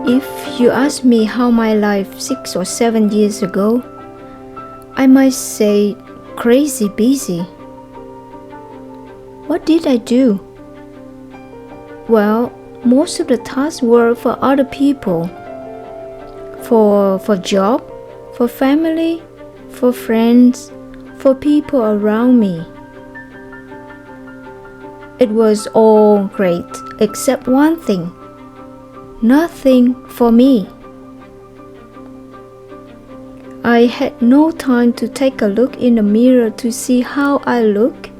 If you ask me how my life 6 or 7 years ago, I might say crazy busy. What did I do? Well, most of the tasks were for other people, for job, for family, for friends, for people around me. It was all great except one thing. Nothing for me. I had no time to take a look in the mirror to see how I look.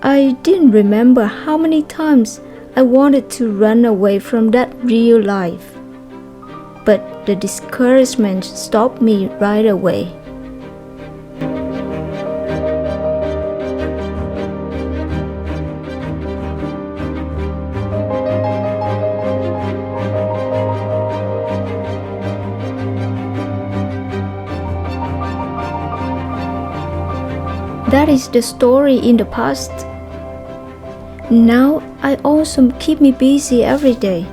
I didn't remember how many times I wanted to run away from that real life. But the discouragement stopped me right away. That is the story in the past. Now I also keep me busy every day,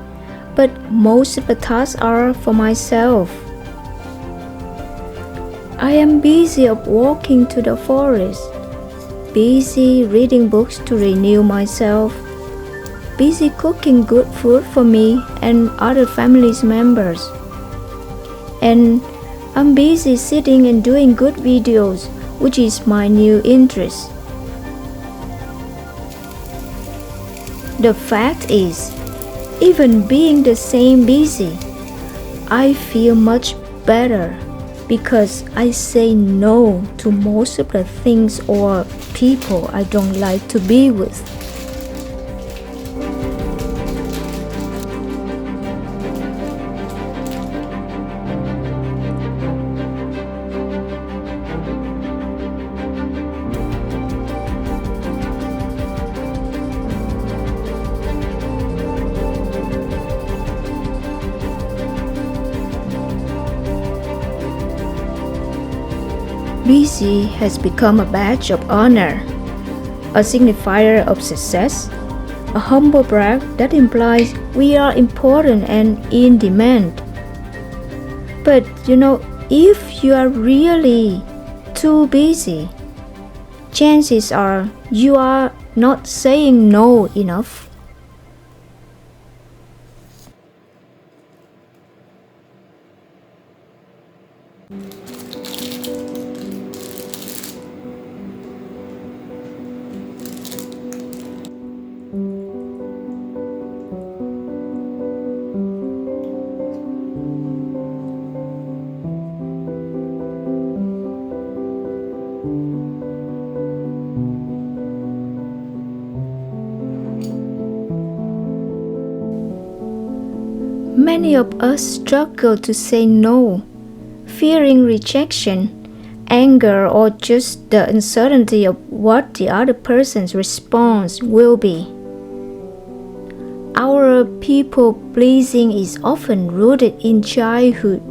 but most of the tasks are for myself. I am busy of walking to the forest, busy reading books to renew myself, busy cooking good food for me and other family members. And I'm busy sitting and doing good videos, which is my new interest. The fact is, even being the same busy, I feel much better because I say no to most of the things or people I don't like to be with. Busy has become a badge of honor, a signifier of success, a humble brag that implies we are important and in demand. But if you are really too busy, chances are you are not saying no enough. Many of us struggle to say no, fearing rejection, anger, or just the uncertainty of what the other person's response will be. Our people-pleasing is often rooted in childhood.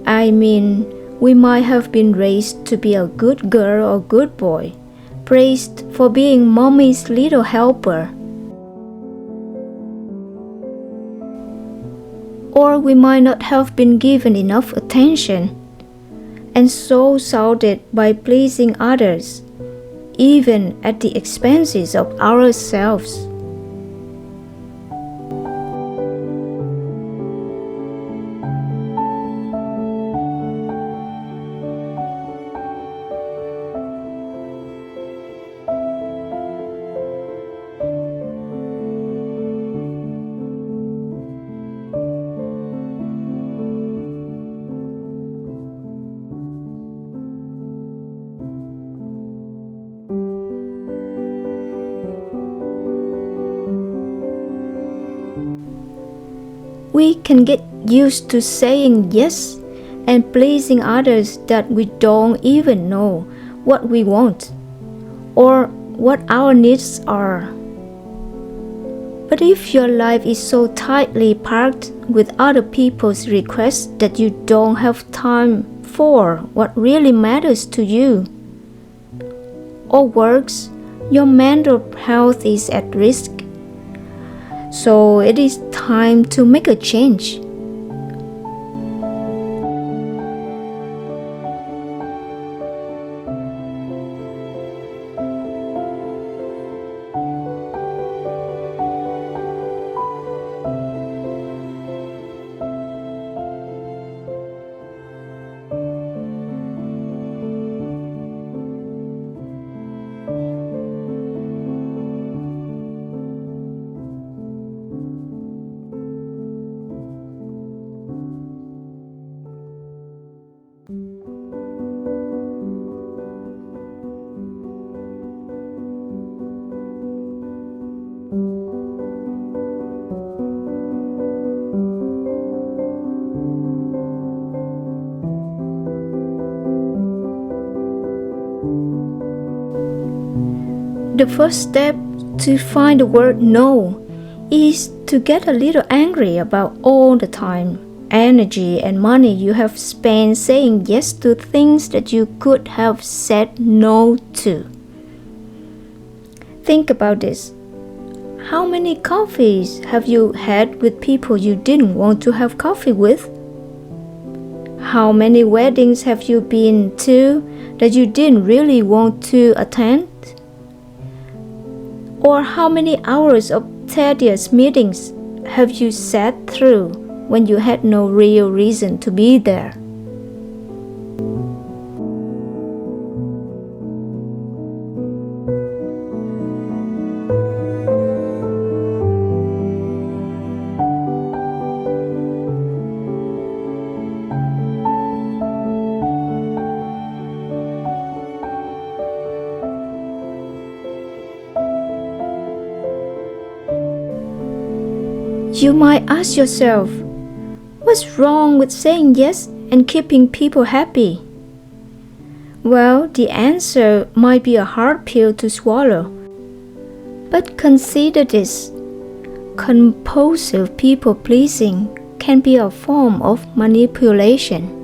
I mean, we might have been raised to be a good girl or good boy, praised for being mommy's little helper. Or we might not have been given enough attention, and so soured by pleasing others, even at the expenses of ourselves. We can get used to saying yes and pleasing others that we don't even know what we want or what our needs are. But if your life is so tightly packed with other people's requests that you don't have time for what really matters to you, or worse, your mental health is at risk, So it is time to make a change. The first step to find the word no is to get a little angry about all the time, energy, and money you have spent saying yes to things that you could have said no to. Think about this. How many coffees have you had with people you didn't want to have coffee with? How many weddings have you been to that you didn't really want to attend? Or how many hours of tedious meetings have you sat through when you had no real reason to be there? You might ask yourself, what's wrong with saying yes and keeping people happy? Well, the answer might be a hard pill to swallow. But consider this. Compulsive people-pleasing can be a form of manipulation.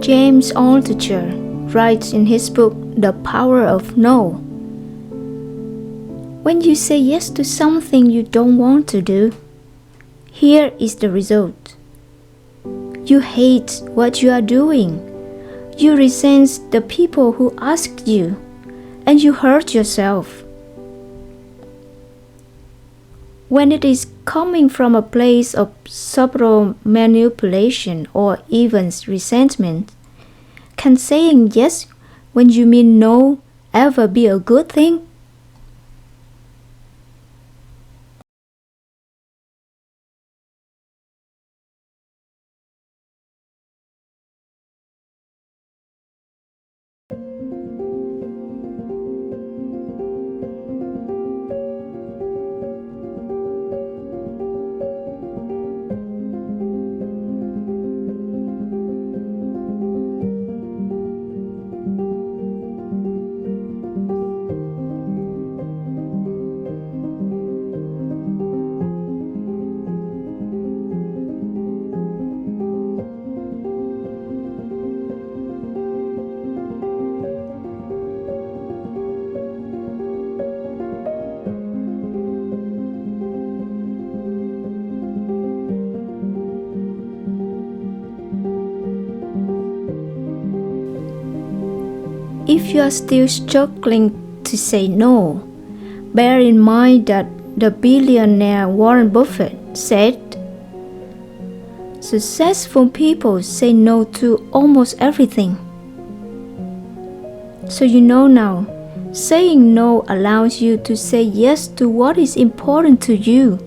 James Altucher writes in his book The Power of No. When you say yes to something you don't want to do, here is the result. You hate what you are doing. You resent the people who asked you, and you hurt yourself. When it is coming from a place of subtle manipulation or even resentment, can saying yes when you mean no ever be a good thing? If you are still struggling to say no, bear in mind that the billionaire Warren Buffett said, "Successful people say no to almost everything." So you know now, saying no allows you to say yes to what is important to you.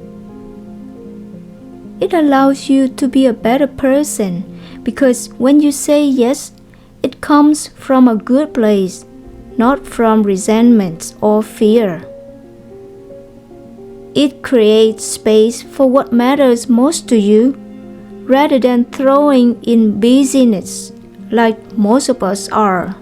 It allows you to be a better person because when you say yes, it comes from a good place, not from resentment or fear. It creates space for what matters most to you, rather than throwing in busyness like most of us are.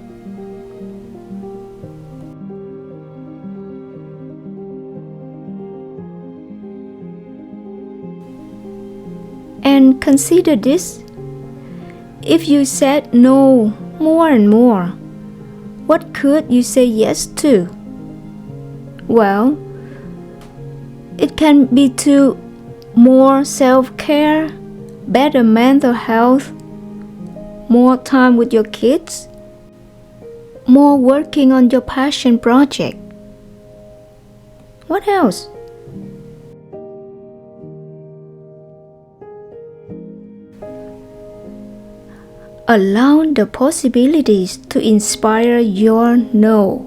And consider this. If you said no more and more, what could you say yes to? Well, it can be to more self-care, better mental health, more time with your kids, more working on your passion project. What else? Allow the possibilities to inspire your no.